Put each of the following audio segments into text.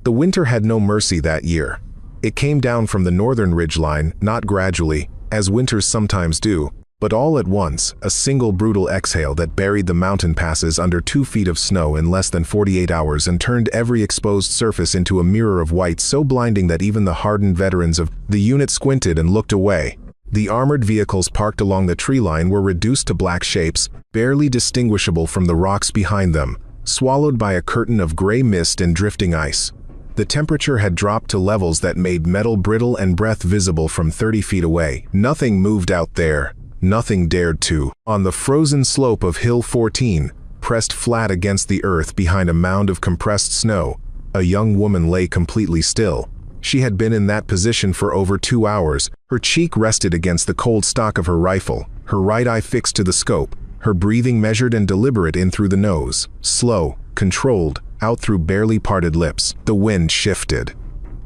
The winter had no mercy that year. It came down from the northern ridgeline, not gradually, as winters sometimes do, but all at once, a single brutal exhale that buried the mountain passes under 2 feet of snow in less than 48 hours and turned every exposed surface into a mirror of white so blinding that even the hardened veterans of the unit squinted and looked away. The armored vehicles parked along the tree line were reduced to black shapes, barely distinguishable from the rocks behind them, swallowed by a curtain of gray mist and drifting ice. The temperature had dropped to levels that made metal brittle and breath visible from 30 feet away. Nothing moved out there. Nothing dared to. On the frozen slope of Hill 14, pressed flat against the earth behind a mound of compressed snow, a young woman lay completely still. She had been in that position for over 2 hours. Her cheek rested against the cold stock of her rifle, her right eye fixed to the scope, her breathing measured and deliberate in through the nose, slow, controlled, out through barely parted lips. The wind shifted.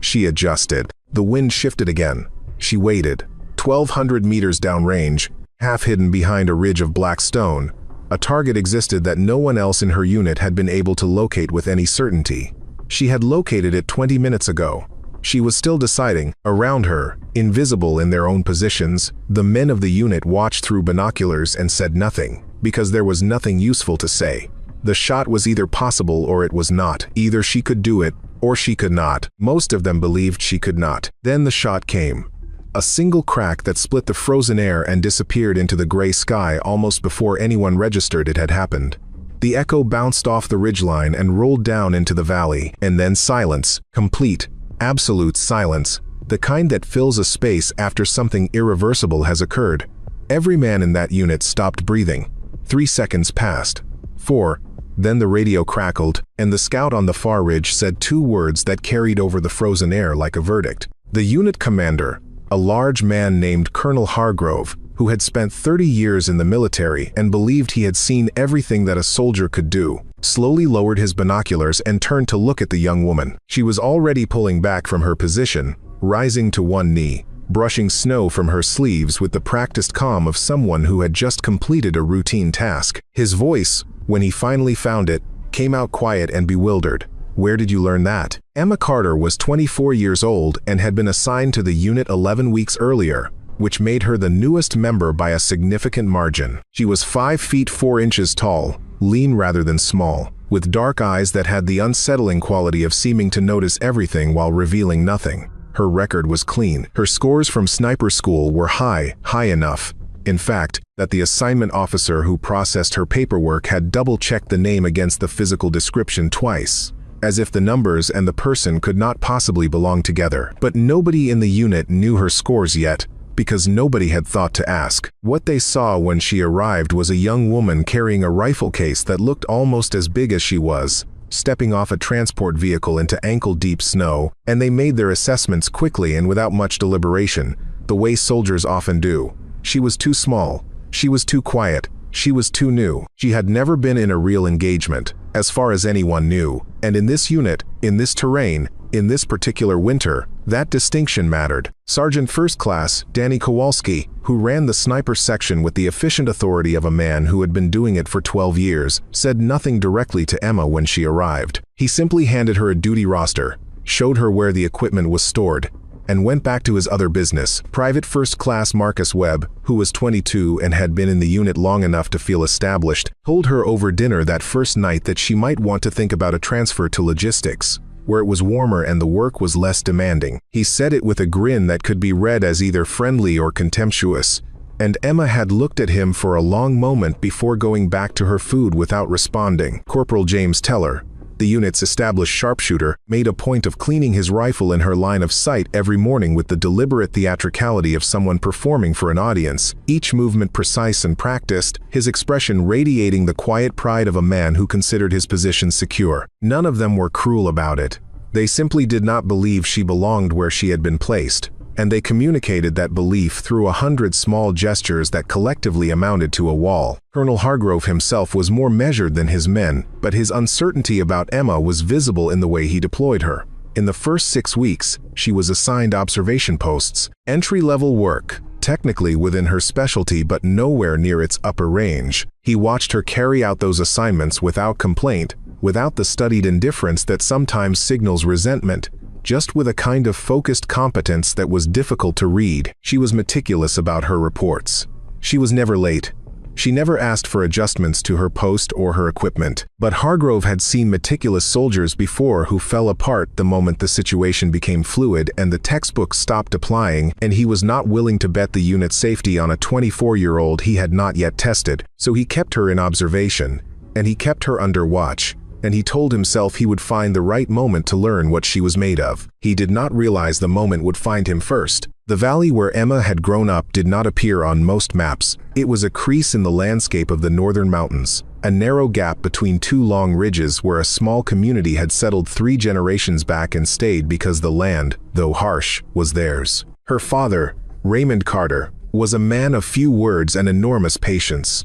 She adjusted. The wind shifted again. She waited. 1,200 meters downrange, half hidden behind a ridge of black stone, a target existed that no one else in her unit had been able to locate with any certainty. She had located it 20 minutes ago. She was still deciding. Around her, invisible in their own positions, the men of the unit watched through binoculars and said nothing, because there was nothing useful to say. The shot was either possible or it was not. Either she could do it, or she could not. Most of them believed she could not. Then the shot came. A single crack that split the frozen air and disappeared into the gray sky almost before anyone registered it had happened. The echo bounced off the ridgeline and rolled down into the valley, and then silence, complete, absolute silence, the kind that fills a space after something irreversible has occurred. Every man in that unit stopped breathing. 3 seconds passed. 4. Then the radio crackled, and the scout on the far ridge said 2 words that carried over the frozen air like a verdict. The unit commander, a large man named Colonel Hargrove, who had spent 30 years in the military and believed he had seen everything that a soldier could do, slowly lowered his binoculars and turned to look at the young woman. She was already pulling back from her position, rising to one knee, brushing snow from her sleeves with the practiced calm of someone who had just completed a routine task. His voice, when he finally found it, came out quiet and bewildered. "Where did you learn that?" Emma Carter was 24 years old and had been assigned to the unit 11 weeks earlier, which made her the newest member by a significant margin. She was 5 feet 4 inches tall, lean rather than small, with dark eyes that had the unsettling quality of seeming to notice everything while revealing nothing. Her record was clean. Her scores from sniper school were high enough, in fact, that the assignment officer who processed her paperwork had double-checked the name against the physical description twice, as if the numbers and the person could not possibly belong together. But nobody in the unit knew her scores yet, because nobody had thought to ask. What they saw when she arrived was a young woman carrying a rifle case that looked almost as big as she was, stepping off a transport vehicle into ankle-deep snow, and they made their assessments quickly and without much deliberation, the way soldiers often do. She was too small. She was too quiet. She was too new. She had never been in a real engagement, as far as anyone knew, and in this unit, in this terrain, in this particular winter, that distinction mattered. Sergeant First Class Danny Kowalski, who ran the sniper section with the efficient authority of a man who had been doing it for 12 years, said nothing directly to Emma when she arrived. He simply handed her a duty roster, showed her where the equipment was stored, and went back to his other business. Private First Class Marcus Webb, who was 22 and had been in the unit long enough to feel established, told her over dinner that first night that she might want to think about a transfer to logistics, where it was warmer and the work was less demanding. He said it with a grin that could be read as either friendly or contemptuous, and Emma had looked at him for a long moment before going back to her food without responding. Corporal James Teller, the unit's established sharpshooter, made a point of cleaning his rifle in her line of sight every morning with the deliberate theatricality of someone performing for an audience, each movement precise and practiced, his expression radiating the quiet pride of a man who considered his position secure. None of them were cruel about it. They simply did not believe she belonged where she had been placed, and they communicated that belief through 100 small gestures that collectively amounted to a wall. Colonel Hargrove himself was more measured than his men, but his uncertainty about Emma was visible in the way he deployed her. In the first 6 weeks, she was assigned observation posts, entry-level work, technically within her specialty but nowhere near its upper range. He watched her carry out those assignments without complaint, without the studied indifference that sometimes signals resentment, just with a kind of focused competence that was difficult to read. She was meticulous about her reports. She was never late. She never asked for adjustments to her post or her equipment. But Hargrove had seen meticulous soldiers before who fell apart the moment the situation became fluid and the textbook stopped applying, and he was not willing to bet the unit's safety on a 24-year-old he had not yet tested. So he kept her in observation, and he kept her under watch, and he told himself he would find the right moment to learn what she was made of. He did not realize the moment would find him first. The valley where Emma had grown up did not appear on most maps. It was a crease in the landscape of the northern mountains, a narrow gap between two long ridges where a small community had settled 3 generations back and stayed because the land, though harsh, was theirs. Her father, Raymond Carter, was a man of few words and enormous patience.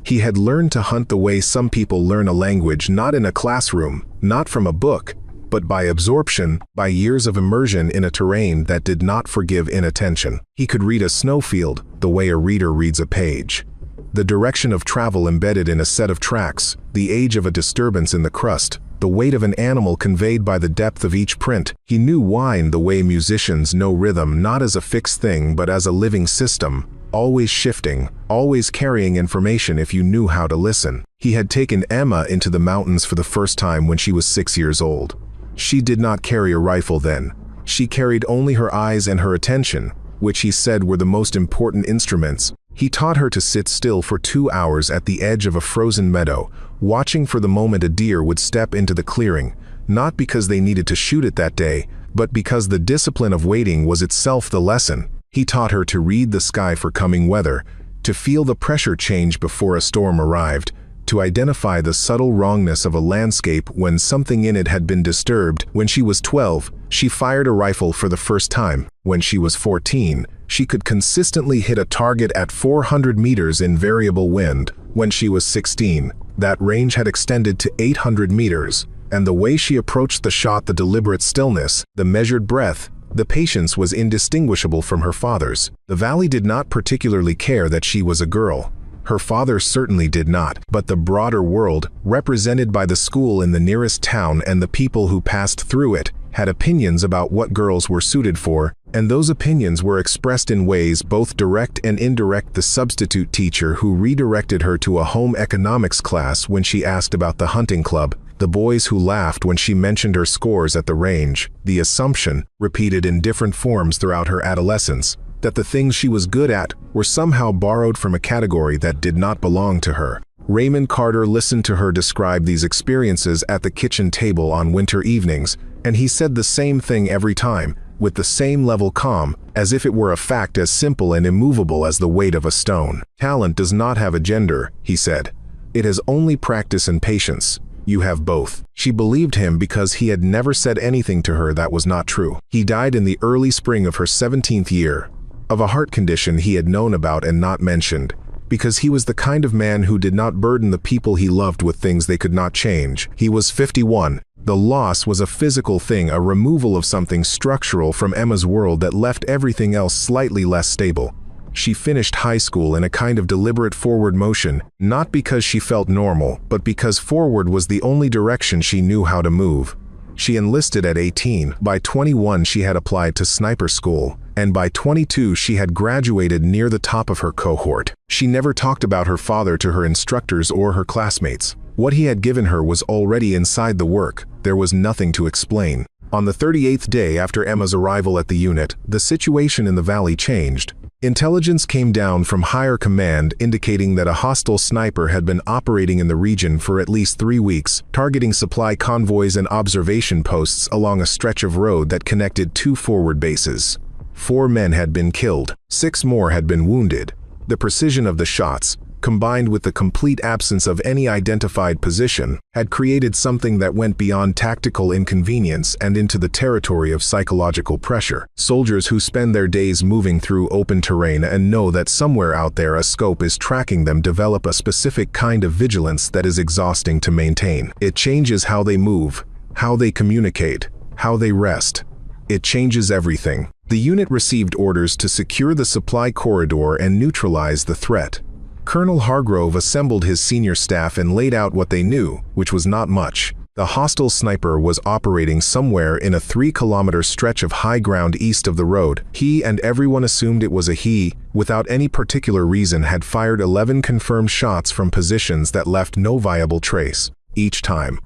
He had learned to hunt the way some people learn a language, not in a classroom, not from a book, but by absorption, by years of immersion in a terrain that did not forgive inattention. He could read a snowfield the way a reader reads a page. The direction of travel embedded in a set of tracks, the age of a disturbance in the crust, the weight of an animal conveyed by the depth of each print. He knew wine the way musicians know rhythm, not as a fixed thing but as a living system, always shifting, always carrying information if you knew how to listen. He had taken Emma into the mountains for the first time when she was 6 years old. She did not carry a rifle then. She carried only her eyes and her attention, which he said were the most important instruments. He taught her to sit still for 2 hours at the edge of a frozen meadow, watching for the moment a deer would step into the clearing, not because they needed to shoot it that day, but because the discipline of waiting was itself the lesson. He taught her to read the sky for coming weather, to feel the pressure change before a storm arrived, to identify the subtle wrongness of a landscape when something in it had been disturbed. When she was 12, she fired a rifle for the first time. When she was 14, she could consistently hit a target at 400 meters in variable wind. When she was 16, that range had extended to 800 meters, and the way she approached the shot, the deliberate stillness, the measured breath, the patience was indistinguishable from her father's. The valley did not particularly care that she was a girl. Her father certainly did not, but the broader world, represented by the school in the nearest town and the people who passed through it, had opinions about what girls were suited for, and those opinions were expressed in ways both direct and indirect. The substitute teacher who redirected her to a home economics class when she asked about the hunting club, the boys who laughed when she mentioned her scores at the range, the assumption, repeated in different forms throughout her adolescence, that the things she was good at were somehow borrowed from a category that did not belong to her. Raymond Carter listened to her describe these experiences at the kitchen table on winter evenings, and he said the same thing every time, with the same level calm, as if it were a fact as simple and immovable as the weight of a stone. Talent does not have a gender, he said. It has only practice and patience. You have both. She believed him because he had never said anything to her that was not true. He died in the early spring of her 17th year, of a heart condition he had known about and not mentioned, because he was the kind of man who did not burden the people he loved with things they could not change. He was 51. The loss was a physical thing, a removal of something structural from Emma's world that left everything else slightly less stable. She finished high school in a kind of deliberate forward motion, not because she felt normal, but because forward was the only direction she knew how to move. She enlisted at 18. By 21 she had applied to sniper school, and by 22 she had graduated near the top of her cohort. She never talked about her father to her instructors or her classmates. What he had given her was already inside the work. There was nothing to explain. On the 38th day after Emma's arrival at the unit, the situation in the valley changed. Intelligence came down from higher command indicating that a hostile sniper had been operating in the region for at least 3 weeks, targeting supply convoys and observation posts along a stretch of road that connected 2 forward bases. 4 men had been killed, 6 more had been wounded. The precision of the shots, combined with the complete absence of any identified position, had created something that went beyond tactical inconvenience and into the territory of psychological pressure. Soldiers who spend their days moving through open terrain and know that somewhere out there a scope is tracking them develop a specific kind of vigilance that is exhausting to maintain. It changes how they move, how they communicate, how they rest. It changes everything. The unit received orders to secure the supply corridor and neutralize the threat. Colonel Hargrove assembled his senior staff and laid out what they knew, which was not much. The hostile sniper was operating somewhere in a 3-kilometer stretch of high ground east of the road. He, and everyone assumed it was a he, without any particular reason had fired 11 confirmed shots from positions that left no viable trace, each time.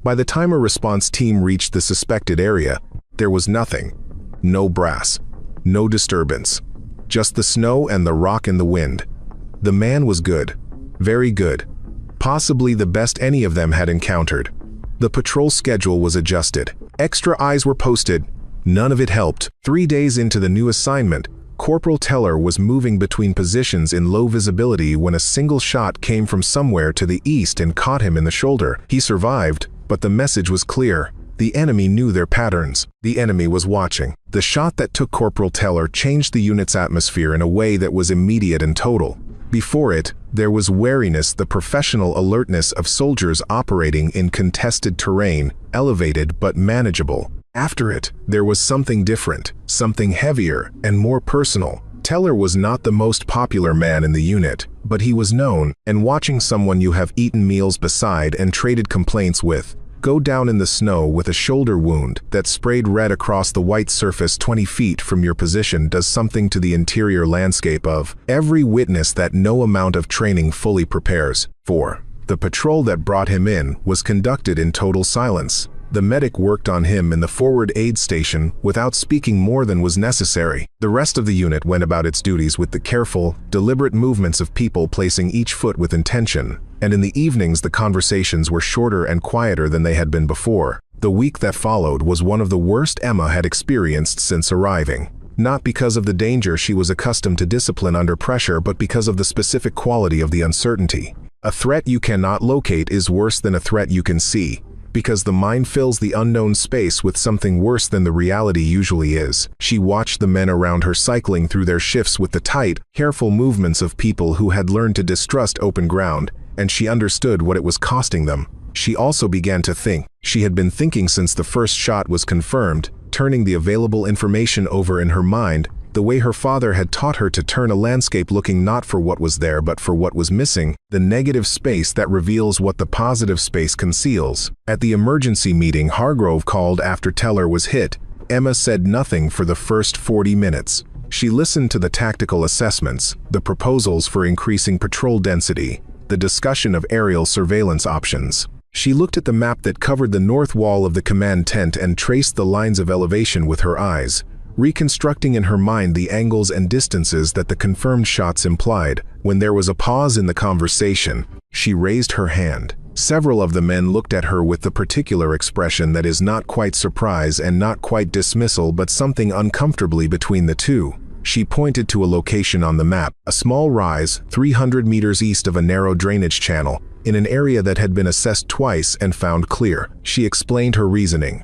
By the time a response team reached the suspected area, there was nothing. No brass. No disturbance. Just the snow and the rock in the wind. The man was good. Very good. Possibly the best any of them had encountered. The patrol schedule was adjusted. Extra eyes were posted. None of it helped. 3 days into the new assignment, Corporal Teller was moving between positions in low visibility when a single shot came from somewhere to the east and caught him in the shoulder. He survived, but the message was clear. The enemy knew their patterns. The enemy was watching. The shot that took Corporal Teller changed the unit's atmosphere in a way that was immediate and total. Before it, there was wariness, the professional alertness of soldiers operating in contested terrain, elevated but manageable. After it, there was something different, something heavier and more personal. Teller was not the most popular man in the unit, but he was known, and watching someone you have eaten meals beside and traded complaints with go down in the snow with a shoulder wound that sprayed red across the white surface 20 feet from your position does something to the interior landscape of every witness that no amount of training fully prepares for. The patrol that brought him in was conducted in total silence. The medic worked on him in the forward aid station without speaking more than was necessary. The rest of the unit went about its duties with the careful, deliberate movements of people placing each foot with intention. And in the evenings the conversations were shorter and quieter than they had been before. The week that followed was one of the worst Emma had experienced since arriving. Not because of the danger she was accustomed to discipline under pressure, but because of the specific quality of the uncertainty. A threat you cannot locate is worse than a threat you can see, because the mind fills the unknown space with something worse than the reality usually is. She watched the men around her cycling through their shifts with the tight, careful movements of people who had learned to distrust open ground, and she understood what it was costing them. She also began to think. She had been thinking since the first shot was confirmed, turning the available information over in her mind, the way her father had taught her to turn a landscape looking not for what was there but for what was missing, the negative space that reveals what the positive space conceals. At the emergency meeting Hargrove called after Teller was hit, Emma said nothing for the first 40 minutes. She listened to the tactical assessments, the proposals for increasing patrol density, the discussion of aerial surveillance options. She looked at the map that covered the north wall of the command tent and traced the lines of elevation with her eyes, reconstructing in her mind the angles and distances that the confirmed shots implied. When there was a pause in the conversation, she raised her hand. Several of the men looked at her with the particular expression that is not quite surprise and not quite dismissal, but something uncomfortably between the two. She pointed to a location on the map, a small rise 300 meters east of a narrow drainage channel, in an area that had been assessed twice and found clear. She explained her reasoning.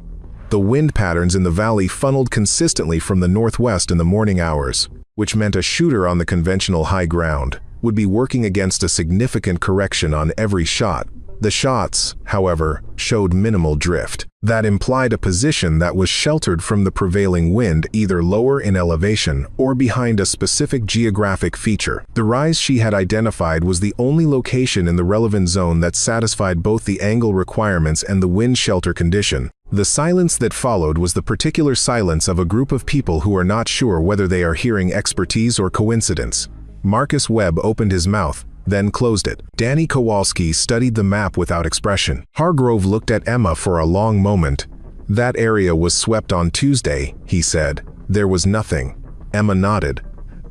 The wind patterns in the valley funneled consistently from the northwest in the morning hours, which meant a shooter on the conventional high ground would be working against a significant correction on every shot. The shots, however, showed minimal drift. That implied a position that was sheltered from the prevailing wind, either lower in elevation or behind a specific geographic feature. The rise she had identified was the only location in the relevant zone that satisfied both the angle requirements and the wind shelter condition. The silence that followed was the particular silence of a group of people who are not sure whether they are hearing expertise or coincidence. Marcus Webb opened his mouth, then closed it. Danny Kowalski studied the map without expression. Hargrove looked at Emma for a long moment. "That area was swept on Tuesday," he said. "There was nothing." Emma nodded.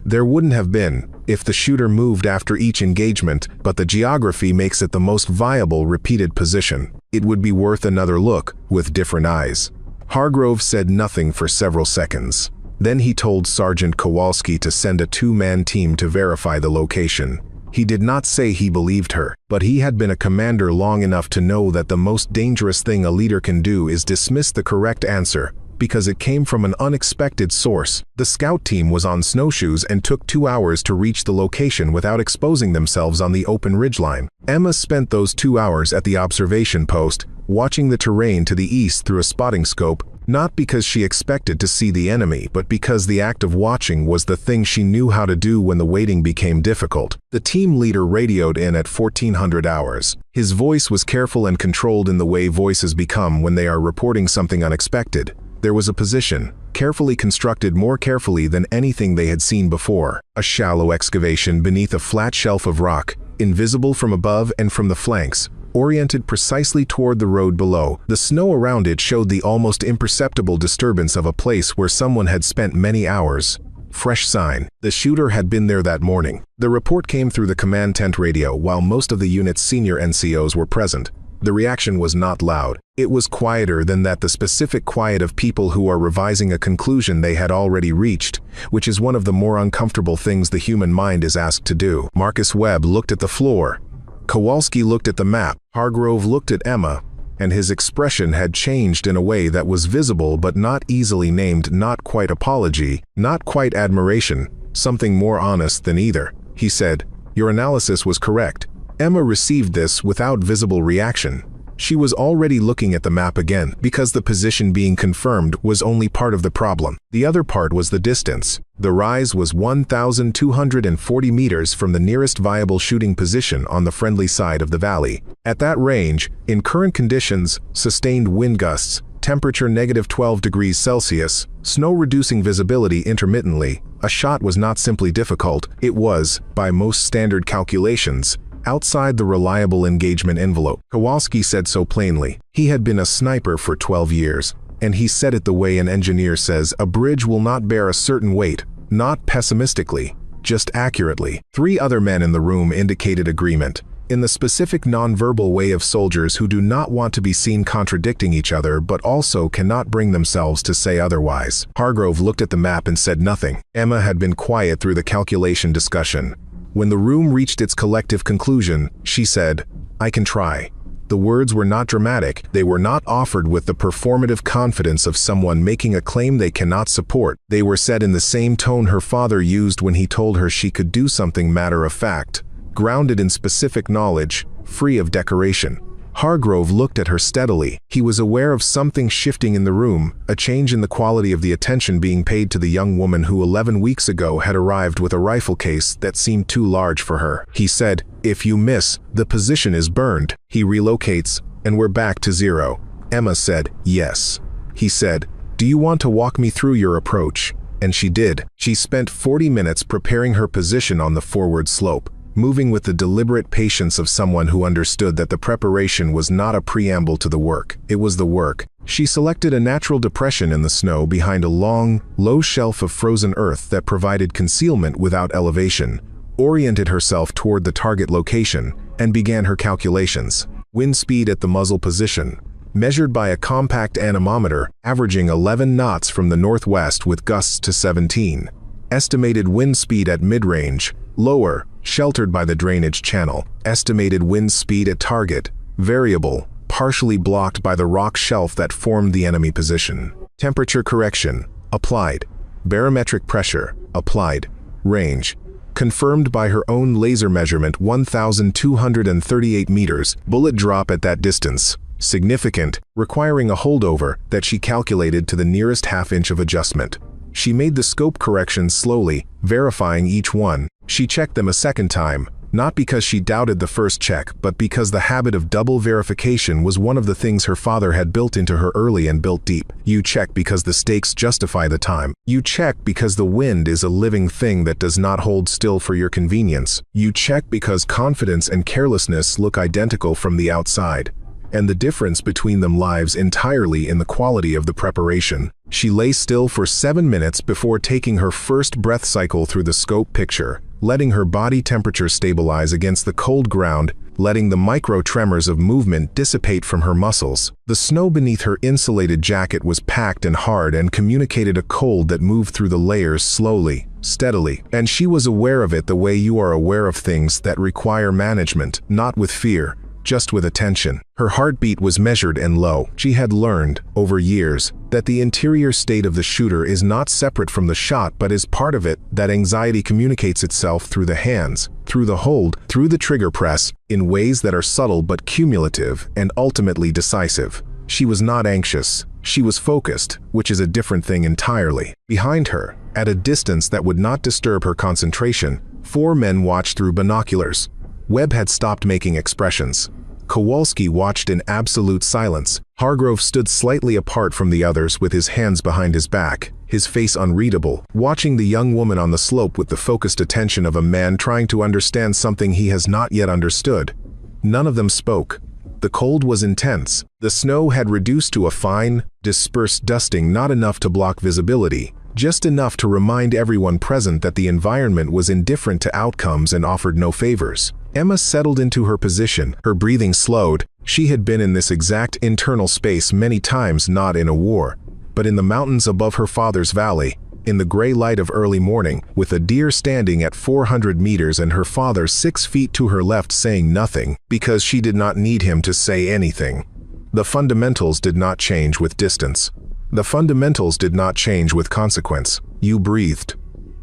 "There wouldn't have been, if the shooter moved after each engagement, but the geography makes it the most viable repeated position. It would be worth another look, with different eyes." Hargrove said nothing for several seconds. Then he told Sergeant Kowalski to send a 2-man team to verify the location. He did not say he believed her, but he had been a commander long enough to know that the most dangerous thing a leader can do is dismiss the correct answer, because it came from an unexpected source. The scout team was on snowshoes and took 2 hours to reach the location without exposing themselves on the open ridgeline. Emma spent those 2 hours at the observation post, watching the terrain to the east through a spotting scope, Not because she expected to see the enemy, but because the act of watching was the thing she knew how to do when the waiting became difficult. The team leader radioed in at 1400 hours. His voice was careful and controlled in the way voices become when they are reporting something unexpected. There was a position, carefully constructed more carefully than anything they had seen before. A shallow excavation beneath a flat shelf of rock, invisible from above and from the flanks, oriented precisely toward the road below. The snow around it showed the almost imperceptible disturbance of a place where someone had spent many hours. Fresh sign. The shooter had been there that morning. The report came through the command tent radio while most of the unit's senior NCOs were present. The reaction was not loud. It was quieter than that, the specific quiet of people who are revising a conclusion they had already reached, which is one of the more uncomfortable things the human mind is asked to do. Marcus Webb looked at the floor. Kowalski looked at the map. Hargrove looked at Emma, and his expression had changed in a way that was visible but not easily named, not quite apology, not quite admiration, something more honest than either. He said, "Your analysis was correct." Emma received this without visible reaction. She was already looking at the map again, because the position being confirmed was only part of the problem. The other part was the distance. The rise was 1,240 meters from the nearest viable shooting position on the friendly side of the valley. At that range, in current conditions, sustained wind gusts, temperature -12 degrees Celsius, snow-reducing visibility intermittently, a shot was not simply difficult, it was, by most standard calculations, outside the reliable engagement envelope. Kowalski said so plainly. He had been a sniper for 12 years, and he said it the way an engineer says a bridge will not bear a certain weight, not pessimistically, just accurately. 3 other men in the room indicated agreement, in the specific nonverbal way of soldiers who do not want to be seen contradicting each other but also cannot bring themselves to say otherwise. Hargrove looked at the map and said nothing. Emma had been quiet through the calculation discussion. When the room reached its collective conclusion, she said, "I can try." The words were not dramatic. They were not offered with the performative confidence of someone making a claim they cannot support. They were said in the same tone her father used when he told her she could do something matter of fact, grounded in specific knowledge, free of decoration. Hargrove looked at her steadily. He was aware of something shifting in the room, a change in the quality of the attention being paid to the young woman who 11 weeks ago had arrived with a rifle case that seemed too large for her. He said, "If you miss, the position is burned. He relocates, and we're back to zero." Emma said, "Yes." He said, "Do you want to walk me through your approach?" And she did. She spent 40 minutes preparing her position on the forward slope, moving with the deliberate patience of someone who understood that the preparation was not a preamble to the work, it was the work. She selected a natural depression in the snow behind a long, low shelf of frozen earth that provided concealment without elevation, oriented herself toward the target location, and began her calculations. Wind speed at the muzzle position, measured by a compact anemometer, averaging 11 knots from the northwest with gusts to 17. Estimated wind speed at mid-range, lower, sheltered by the drainage channel. Estimated wind speed at target, variable, partially blocked by the rock shelf that formed the enemy position. Temperature correction, applied. Barometric pressure, applied. Range, confirmed by her own laser measurement, 1,238 meters. Bullet drop at that distance, significant, requiring a holdover that she calculated to the nearest half-inch of adjustment. She made the scope corrections slowly, verifying each one. She checked them a second time, not because she doubted the first check, but because the habit of double verification was one of the things her father had built into her early and built deep. You check because the stakes justify the time. You check because the wind is a living thing that does not hold still for your convenience. You check because confidence and carelessness look identical from the outside, and the difference between them lies entirely in the quality of the preparation. She lay still for 7 minutes before taking her first breath cycle through the scope picture, letting her body temperature stabilize against the cold ground, letting the micro-tremors of movement dissipate from her muscles. The snow beneath her insulated jacket was packed and hard and communicated a cold that moved through the layers slowly, steadily, and she was aware of it the way you are aware of things that require management, not with fear, just with attention. Her heartbeat was measured and low. She had learned, over years, that the interior state of the shooter is not separate from the shot but is part of it, that anxiety communicates itself through the hands, through the hold, through the trigger press, in ways that are subtle but cumulative and ultimately decisive. She was not anxious. She was focused, which is a different thing entirely. Behind her, at a distance that would not disturb her concentration, 4 men watched through binoculars. Webb had stopped making expressions. Kowalski watched in absolute silence. Hargrove stood slightly apart from the others with his hands behind his back, his face unreadable, watching the young woman on the slope with the focused attention of a man trying to understand something he has not yet understood. None of them spoke. The cold was intense. The snow had reduced to a fine, dispersed dusting, not enough to block visibility, just enough to remind everyone present that the environment was indifferent to outcomes and offered no favors. Emma settled into her position, her breathing slowed. She had been in this exact internal space many times, not in a war, but in the mountains above her father's valley, in the gray light of early morning, with a deer standing at 400 meters and her father 6 feet to her left saying nothing, because she did not need him to say anything. The fundamentals did not change with distance. The fundamentals did not change with consequence. You breathed.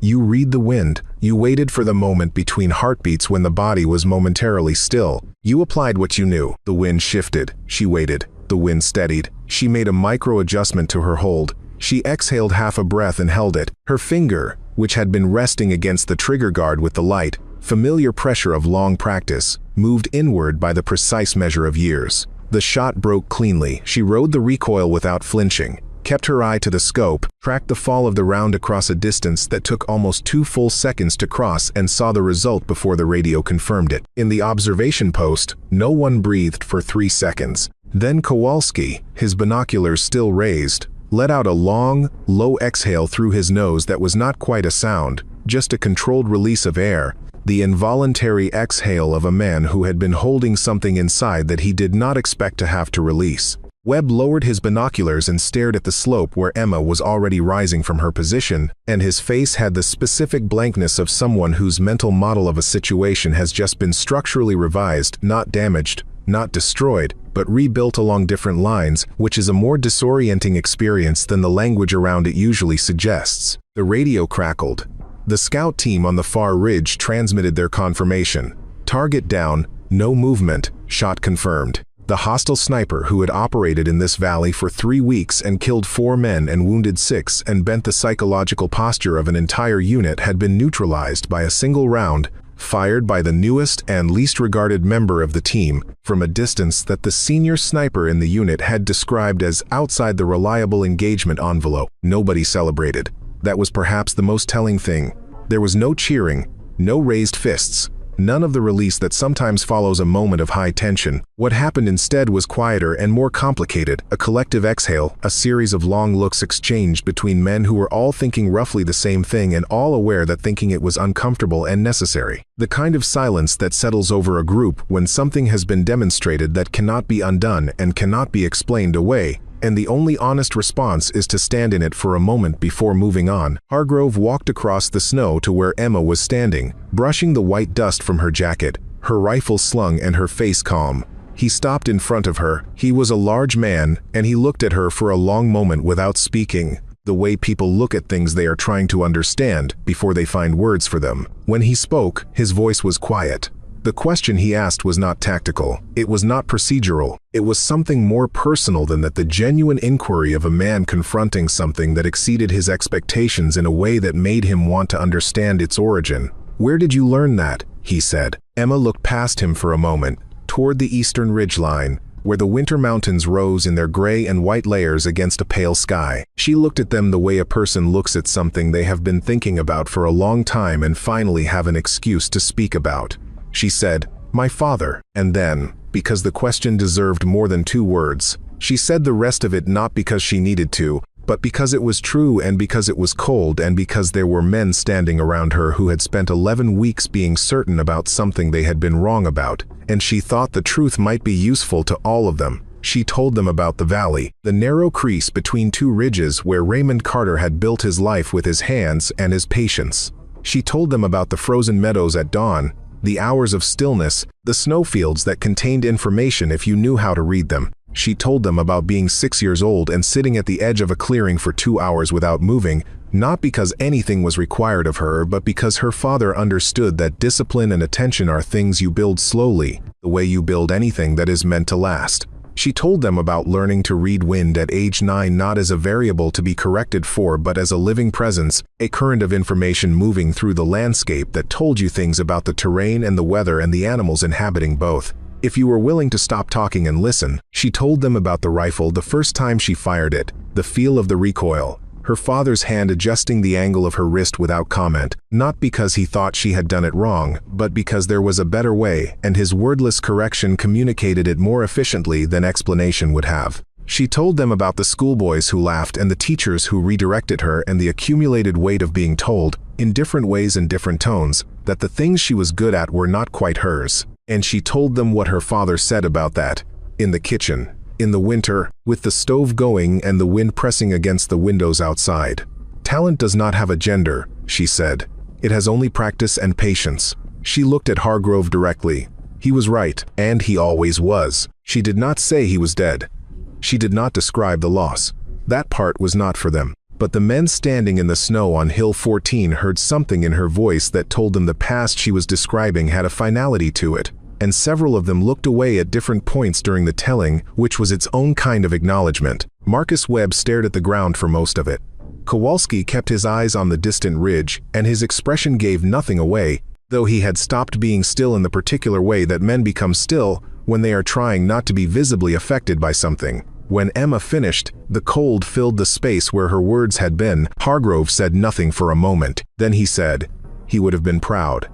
You read the wind. You waited for the moment between heartbeats when the body was momentarily still. You applied what you knew. The wind shifted. She waited. The wind steadied. She made a micro adjustment to her hold. She exhaled half a breath and held it. Her finger, which had been resting against the trigger guard with the light, familiar pressure of long practice, moved inward by the precise measure of years. The shot broke cleanly. She rode the recoil without flinching, kept her eye to the scope, tracked the fall of the round across a distance that took almost 2 full seconds to cross, and saw the result before the radio confirmed it. In the observation post, no one breathed for 3 seconds. Then Kowalski, his binoculars still raised, let out a long, low exhale through his nose that was not quite a sound, just a controlled release of air, the involuntary exhale of a man who had been holding something inside that he did not expect to have to release. Webb lowered his binoculars and stared at the slope where Emma was already rising from her position, and his face had the specific blankness of someone whose mental model of a situation has just been structurally revised, not damaged, not destroyed, but rebuilt along different lines, which is a more disorienting experience than the language around it usually suggests. The radio crackled. The scout team on the far ridge transmitted their confirmation. Target down, no movement, shot confirmed. The hostile sniper who had operated in this valley for 3 weeks and killed 4 men and wounded 6 and bent the psychological posture of an entire unit had been neutralized by a single round, fired by the newest and least regarded member of the team, from a distance that the senior sniper in the unit had described as outside the reliable engagement envelope. Nobody celebrated. That was perhaps the most telling thing. There was no cheering, no raised fists, none of the release that sometimes follows a moment of high tension. What happened instead was quieter and more complicated, a collective exhale, a series of long looks exchanged between men who were all thinking roughly the same thing and all aware that thinking it was uncomfortable and necessary. The kind of silence that settles over a group when something has been demonstrated that cannot be undone and cannot be explained away, and the only honest response is to stand in it for a moment before moving on. Hargrove walked across the snow to where Emma was standing, brushing the white dust from her jacket, her rifle slung and her face calm. He stopped in front of her. He was a large man, and he looked at her for a long moment without speaking, the way people look at things they are trying to understand before they find words for them. When he spoke, his voice was quiet. The question he asked was not tactical. It was not procedural. It was something more personal than that, the genuine inquiry of a man confronting something that exceeded his expectations in a way that made him want to understand its origin. "Where did you learn that?" he said. Emma looked past him for a moment, toward the eastern ridgeline, where the winter mountains rose in their gray and white layers against a pale sky. She looked at them the way a person looks at something they have been thinking about for a long time and finally have an excuse to speak about. She said, "My father," and then, because the question deserved more than 2 words, she said the rest of it not because she needed to, but because it was true and because it was cold and because there were men standing around her who had spent 11 weeks being certain about something they had been wrong about, and she thought the truth might be useful to all of them. She told them about the valley, the narrow crease between 2 ridges where Raymond Carter had built his life with his hands and his patience. She told them about the frozen meadows at dawn, the hours of stillness, the snowfields that contained information if you knew how to read them. She told them about being 6 years old and sitting at the edge of a clearing for 2 hours without moving, not because anything was required of her, but because her father understood that discipline and attention are things you build slowly, the way you build anything that is meant to last. She told them about learning to read wind at age 9, not as a variable to be corrected for but as a living presence, a current of information moving through the landscape that told you things about the terrain and the weather and the animals inhabiting both. If you were willing to stop talking and listen. She told them about the rifle the first time she fired it, the feel of the recoil, her father's hand adjusting the angle of her wrist without comment, not because he thought she had done it wrong, but because there was a better way, and his wordless correction communicated it more efficiently than explanation would have. She told them about the schoolboys who laughed and the teachers who redirected her and the accumulated weight of being told, in different ways and different tones, that the things she was good at were not quite hers. And she told them what her father said about that. In the kitchen, in the winter, with the stove going and the wind pressing against the windows outside. Talent does not have a gender, she said. It has only practice and patience. She looked at Hargrove directly. He was right, and he always was. She did not say he was dead. She did not describe the loss. That part was not for them. But the men standing in the snow on Hill 14 heard something in her voice that told them the past she was describing had a finality to it. And several of them looked away at different points during the telling, which was its own kind of acknowledgement. Marcus Webb stared at the ground for most of it. Kowalski kept his eyes on the distant ridge, and his expression gave nothing away, though he had stopped being still in the particular way that men become still when they are trying not to be visibly affected by something. When Emma finished, the cold filled the space where her words had been. Hargrove said nothing for a moment. Then he said, he would have been proud.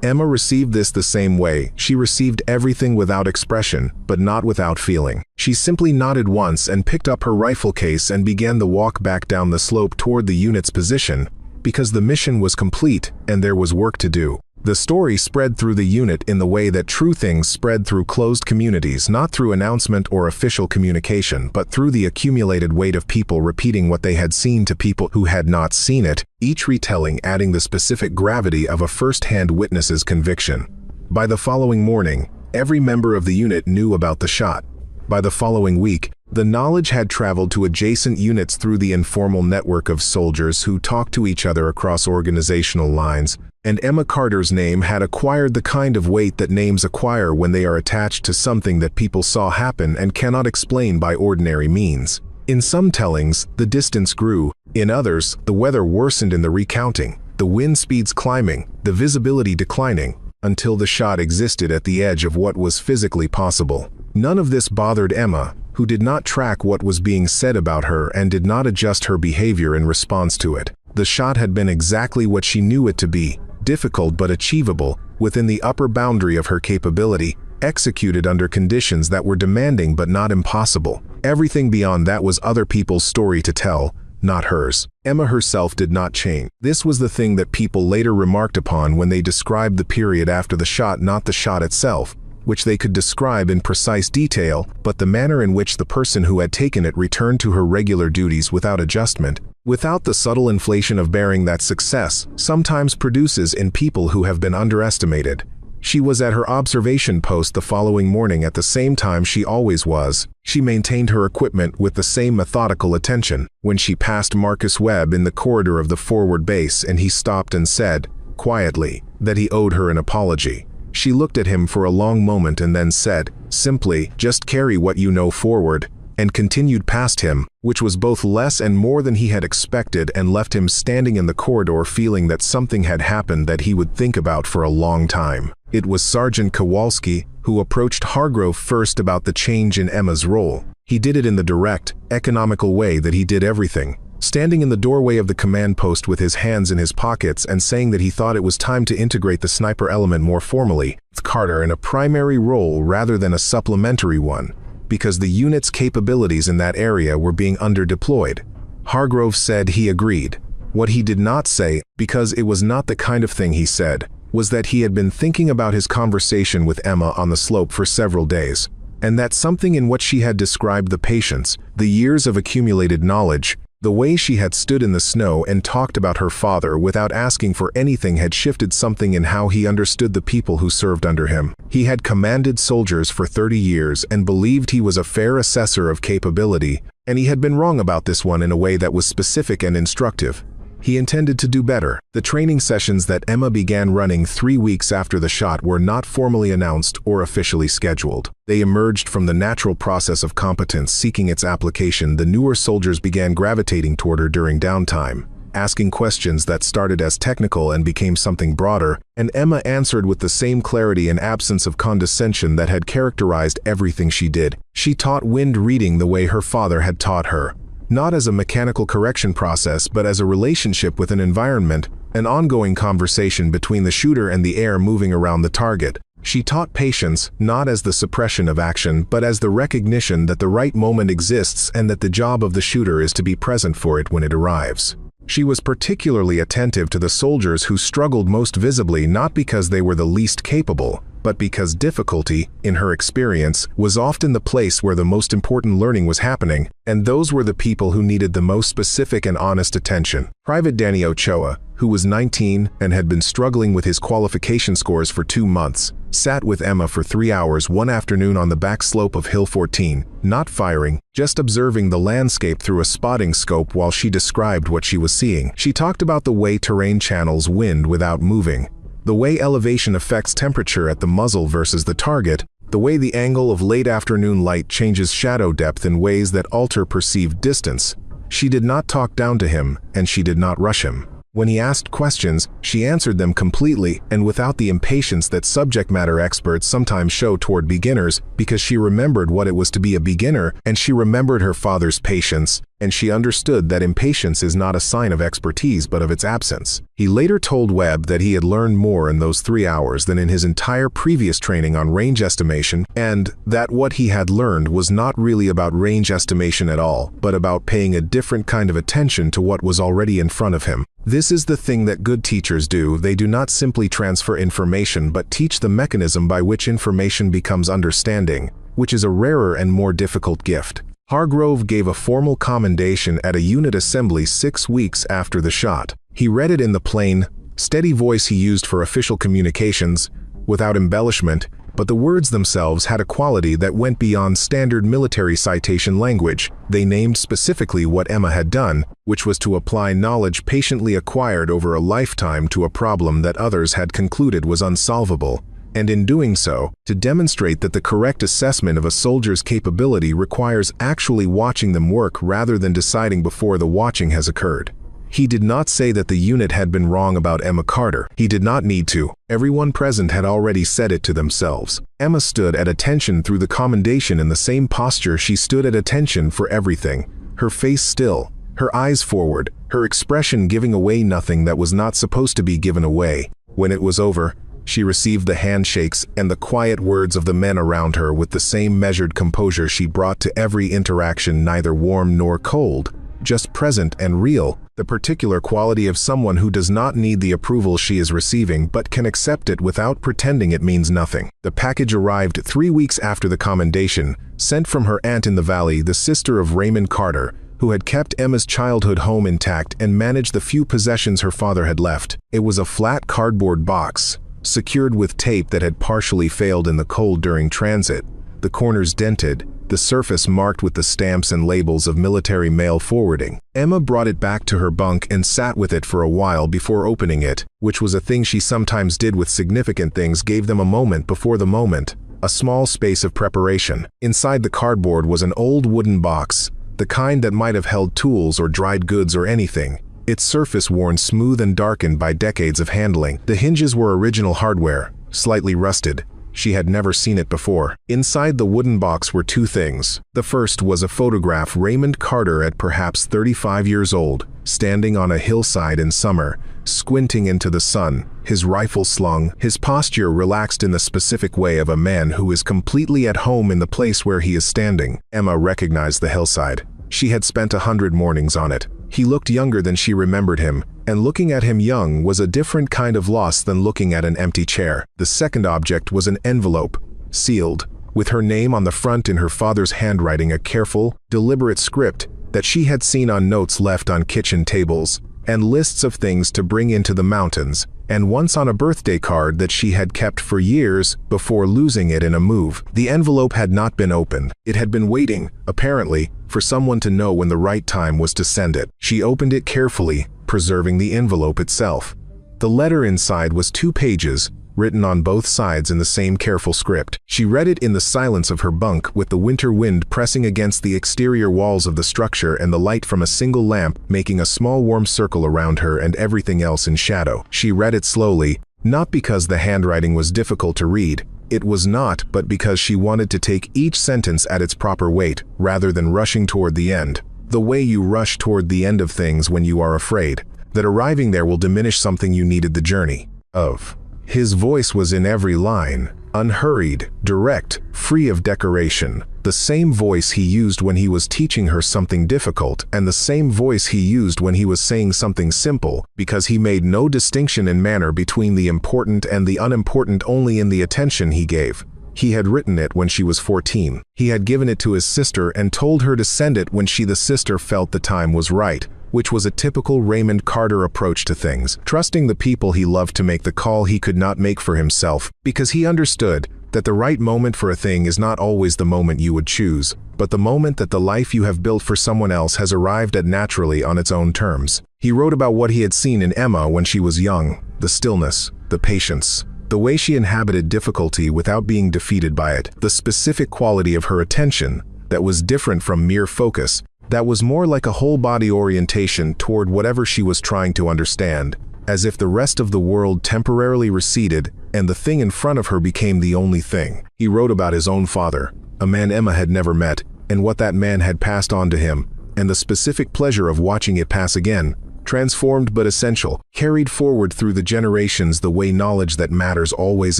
Emma received this the same way. She received everything without expression, but not without feeling. She simply nodded once and picked up her rifle case and began the walk back down the slope toward the unit's position, because the mission was complete and there was work to do. The story spread through the unit in the way that true things spread through closed communities, not through announcement or official communication, but through the accumulated weight of people repeating what they had seen to people who had not seen it, each retelling adding the specific gravity of a first-hand witness's conviction. By the following morning, every member of the unit knew about the shot. By the following week, the knowledge had traveled to adjacent units through the informal network of soldiers who talked to each other across organizational lines, and Emma Carter's name had acquired the kind of weight that names acquire when they are attached to something that people saw happen and cannot explain by ordinary means. In some tellings, the distance grew. In others, the weather worsened in the recounting, the wind speeds climbing, the visibility declining, until the shot existed at the edge of what was physically possible. None of this bothered Emma, who did not track what was being said about her and did not adjust her behavior in response to it. The shot had been exactly what she knew it to be, difficult but achievable, within the upper boundary of her capability, executed under conditions that were demanding but not impossible. Everything beyond that was other people's story to tell, not hers. Emma herself did not change. This was the thing that people later remarked upon when they described the period after the shot, not the shot itself, which they could describe in precise detail, but the manner in which the person who had taken it returned to her regular duties without adjustment, without the subtle inflation of bearing that success sometimes produces in people who have been underestimated. She was at her observation post the following morning at the same time she always was. She maintained her equipment with the same methodical attention. When she passed Marcus Webb in the corridor of the forward base and he stopped and said, quietly, that he owed her an apology, she looked at him for a long moment and then said, simply, just carry what you know forward, and continued past him, which was both less and more than he had expected, and left him standing in the corridor feeling that something had happened that he would think about for a long time. It was Sergeant Kowalski who approached Hargrove first about the change in Emma's role. He did it in the direct, economical way that he did everything, standing in the doorway of the command post with his hands in his pockets and saying that he thought it was time to integrate the sniper element more formally, with Carter in a primary role rather than a supplementary one, because the unit's capabilities in that area were being underdeployed. Hargrove said he agreed. What he did not say, because it was not the kind of thing he said, was that he had been thinking about his conversation with Emma on the slope for several days, and that something in what she had described, the patience, the years of accumulated knowledge, the way she had stood in the snow and talked about her father without asking for anything, had shifted something in how he understood the people who served under him. He had commanded soldiers for 30 years and believed he was a fair assessor of capability, and he had been wrong about this one in a way that was specific and instructive. He intended to do better. The training sessions that Emma began running 3 weeks after the shot were not formally announced or officially scheduled. They emerged from the natural process of competence seeking its application. The newer soldiers began gravitating toward her during downtime, asking questions that started as technical and became something broader, and Emma answered with the same clarity and absence of condescension that had characterized everything she did. She taught wind reading the way her father had taught her. Not as a mechanical correction process, but as a relationship with an environment, an ongoing conversation between the shooter and the air moving around the target. She taught patience, not as the suppression of action, but as the recognition that the right moment exists and that the job of the shooter is to be present for it when it arrives. She was particularly attentive to the soldiers who struggled most visibly, not because they were the least capable, but because difficulty, in her experience, was often the place where the most important learning was happening, and those were the people who needed the most specific and honest attention. Private Danny Ochoa, who was 19 and had been struggling with his qualification scores for 2 months, sat with Emma for 3 hours one afternoon on the back slope of Hill 14, not firing, just observing the landscape through a spotting scope while she described what she was seeing. She talked about the way terrain channels wind without moving, the way elevation affects temperature at the muzzle versus the target, the way the angle of late afternoon light changes shadow depth in ways that alter perceived distance. She did not talk down to him, and she did not rush him. When he asked questions, she answered them completely and without the impatience that subject matter experts sometimes show toward beginners, because she remembered what it was to be a beginner, and she remembered her father's patience, and she understood that impatience is not a sign of expertise but of its absence. He later told Webb that he had learned more in those 3 hours than in his entire previous training on range estimation, and that what he had learned was not really about range estimation at all, but about paying a different kind of attention to what was already in front of him. This is the thing that good teachers do. They do not simply transfer information but teach the mechanism by which information becomes understanding, which is a rarer and more difficult gift. Hargrove gave a formal commendation at a unit assembly 6 weeks after the shot. He read it in the plain, steady voice he used for official communications, without embellishment, but the words themselves had a quality that went beyond standard military citation language. They named specifically what Emma had done, which was to apply knowledge patiently acquired over a lifetime to a problem that others had concluded was unsolvable, and in doing so, to demonstrate that the correct assessment of a soldier's capability requires actually watching them work rather than deciding before the watching has occurred. He did not say that the unit had been wrong about Emma Carter. He did not need to. Everyone present had already said it to themselves. Emma stood at attention through the commendation in the same posture she stood at attention for everything, her face still, her eyes forward, her expression giving away nothing that was not supposed to be given away. When it was over, she received the handshakes and the quiet words of the men around her with the same measured composure she brought to every interaction, neither warm nor cold, just present and real, the particular quality of someone who does not need the approval she is receiving but can accept it without pretending it means nothing. The package arrived 3 weeks after the commendation, sent from her aunt in the valley, the sister of Raymond Carter, who had kept Emma's childhood home intact and managed the few possessions her father had left. It was a flat cardboard box, secured with tape that had partially failed in the cold during transit, the corners dented, the surface marked with the stamps and labels of military mail forwarding. Emma brought it back to her bunk and sat with it for a while before opening it, which was a thing she sometimes did with significant things, gave them a moment before the moment, a small space of preparation. Inside the cardboard was an old wooden box, the kind that might have held tools or dried goods or anything, its surface worn smooth and darkened by decades of handling. The hinges were original hardware, slightly rusted. She had never seen it before. Inside the wooden box were 2 things. The first was a photograph Raymond Carter at perhaps 35 years old, standing on a hillside in summer, squinting into the sun, his rifle slung, his posture relaxed in the specific way of a man who is completely at home in the place where he is standing. Emma recognized the hillside. She had spent 100 mornings on it. He looked younger than she remembered him, and looking at him young was a different kind of loss than looking at an empty chair. The second object was an envelope, sealed, with her name on the front in her father's handwriting, a careful, deliberate script that she had seen on notes left on kitchen tables, and lists of things to bring into the mountains, and once on a birthday card that she had kept for years before losing it in a move. The envelope had not been opened. It had been waiting, apparently, for someone to know when the right time was to send it. She opened it carefully, preserving the envelope itself. The letter inside was 2 pages, written on both sides in the same careful script. She read it in the silence of her bunk, with the winter wind pressing against the exterior walls of the structure and the light from a single lamp making a small warm circle around her and everything else in shadow. She read it slowly, not because the handwriting was difficult to read. It was not, but because she wanted to take each sentence at its proper weight, rather than rushing toward the end. The way you rush toward the end of things when you are afraid that arriving there will diminish something you needed the journey of. His voice was in every line, unhurried, direct, free of decoration. The same voice he used when he was teaching her something difficult, and the same voice he used when he was saying something simple, because he made no distinction in manner between the important and the unimportant, only in the attention he gave. He had written it when she was 14. He had given it to his sister and told her to send it when the sister felt the time was right, which was a typical Raymond Carter approach to things, trusting the people he loved to make the call he could not make for himself, because he understood that the right moment for a thing is not always the moment you would choose, but the moment that the life you have built for someone else has arrived at naturally on its own terms. He wrote about what he had seen in Emma when she was young, the stillness, the patience, the way she inhabited difficulty without being defeated by it, the specific quality of her attention that was different from mere focus, that was more like a whole-body orientation toward whatever she was trying to understand, as if the rest of the world temporarily receded and the thing in front of her became the only thing. He wrote about his own father, a man Emma had never met, and what that man had passed on to him, and the specific pleasure of watching it pass again, transformed but essential, carried forward through the generations the way knowledge that matters always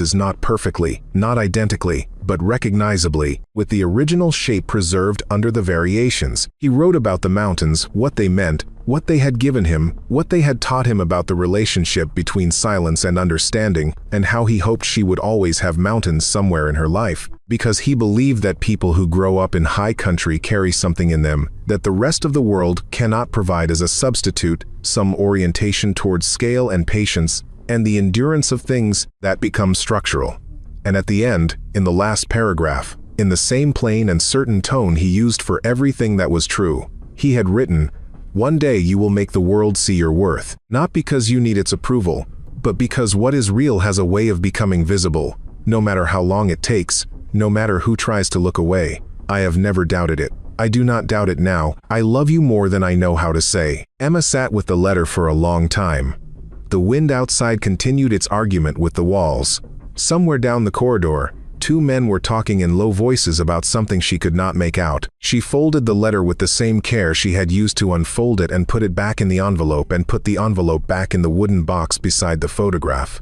is, not perfectly, not identically, but recognizably, with the original shape preserved under the variations. He wrote about the mountains, what they meant, what they had given him, what they had taught him about the relationship between silence and understanding, and how he hoped she would always have mountains somewhere in her life, because he believed that people who grow up in high country carry something in them that the rest of the world cannot provide as a substitute, some orientation towards scale and patience, and the endurance of things that become structural. And at the end, in the last paragraph, in the same plain and certain tone he used for everything that was true, he had written, "One day you will make the world see your worth, not because you need its approval, but because what is real has a way of becoming visible, no matter how long it takes, no matter who tries to look away. I have never doubted it. I do not doubt it now. I love you more than I know how to say." Emma sat with the letter for a long time. The wind outside continued its argument with the walls. Somewhere down the corridor, 2 men were talking in low voices about something she could not make out. She folded the letter with the same care she had used to unfold it and put it back in the envelope and put the envelope back in the wooden box beside the photograph.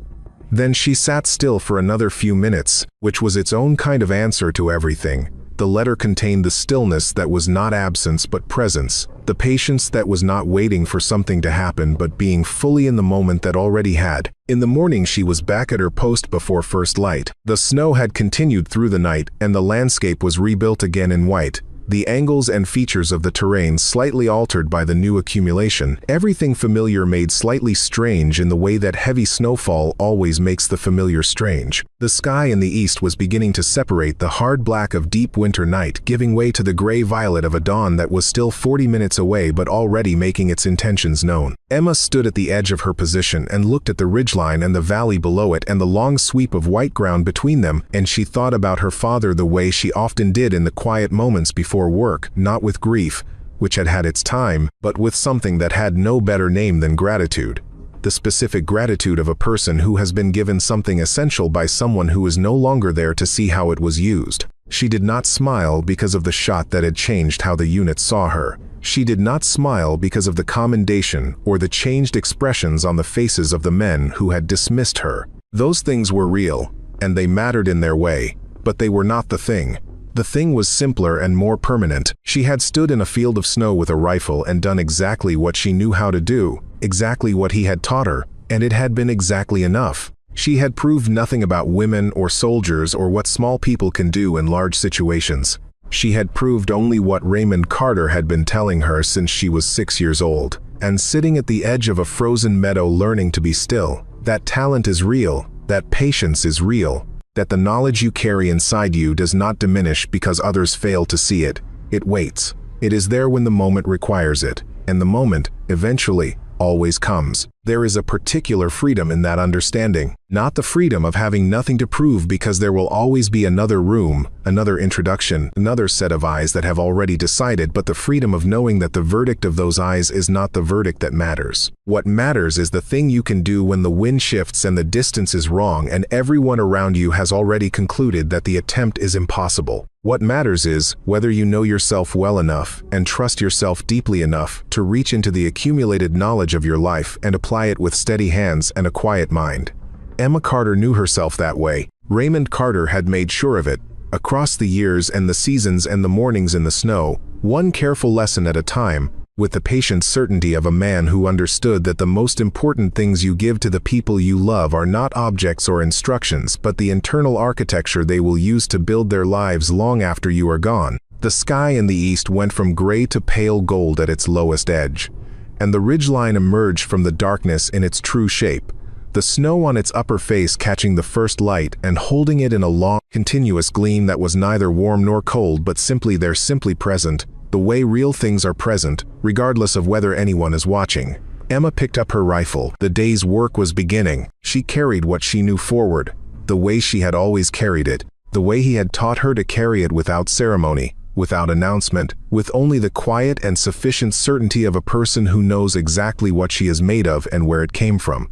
Then she sat still for another few minutes, which was its own kind of answer to everything. The letter contained the stillness that was not absence but presence, the patience that was not waiting for something to happen but being fully in the moment that already had. In the morning she was back at her post before first light. The snow had continued through the night, and the landscape was rebuilt again in white. The angles and features of the terrain slightly altered by the new accumulation, everything familiar made slightly strange in the way that heavy snowfall always makes the familiar strange. The sky in the east was beginning to separate the hard black of deep winter night, giving way to the gray violet of a dawn that was still 40 minutes away but already making its intentions known. Emma stood at the edge of her position and looked at the ridgeline and the valley below it and the long sweep of white ground between them, and she thought about her father the way she often did in the quiet moments before work, not with grief, which had had its time, but with something that had no better name than gratitude. The specific gratitude of a person who has been given something essential by someone who is no longer there to see how it was used. She did not smile because of the shot that had changed how the unit saw her. She did not smile because of the commendation or the changed expressions on the faces of the men who had dismissed her. Those things were real, and they mattered in their way, but they were not the thing. The thing was simpler and more permanent. She had stood in a field of snow with a rifle and done exactly what she knew how to do, exactly what he had taught her, and it had been exactly enough. She had proved nothing about women or soldiers or what small people can do in large situations. She had proved only what Raymond Carter had been telling her since she was 6 years old, and sitting at the edge of a frozen meadow learning to be still. That talent is real, that patience is real, that the knowledge you carry inside you does not diminish because others fail to see it. It waits. It is there when the moment requires it, and the moment, eventually, always comes. There is a particular freedom in that understanding, not the freedom of having nothing to prove because there will always be another room, another introduction, another set of eyes that have already decided, but the freedom of knowing that the verdict of those eyes is not the verdict that matters. What matters is the thing you can do when the wind shifts and the distance is wrong and everyone around you has already concluded that the attempt is impossible. What matters is whether you know yourself well enough and trust yourself deeply enough to reach into the accumulated knowledge of your life and apply it with steady hands and a quiet mind. Emma Carter knew herself that way. Raymond Carter had made sure of it. Across the years and the seasons and the mornings in the snow, one careful lesson at a time, with the patient certainty of a man who understood that the most important things you give to the people you love are not objects or instructions, but the internal architecture they will use to build their lives long after you are gone. The sky in the east went from gray to pale gold at its lowest edge, and the ridgeline emerged from the darkness in its true shape, the snow on its upper face catching the first light and holding it in a long, continuous gleam that was neither warm nor cold but simply there, simply present, the way real things are present, regardless of whether anyone is watching. Emma picked up her rifle. The day's work was beginning. She carried what she knew forward, the way she had always carried it, the way he had taught her to carry it without ceremony, without announcement, with only the quiet and sufficient certainty of a person who knows exactly what she is made of and where it came from.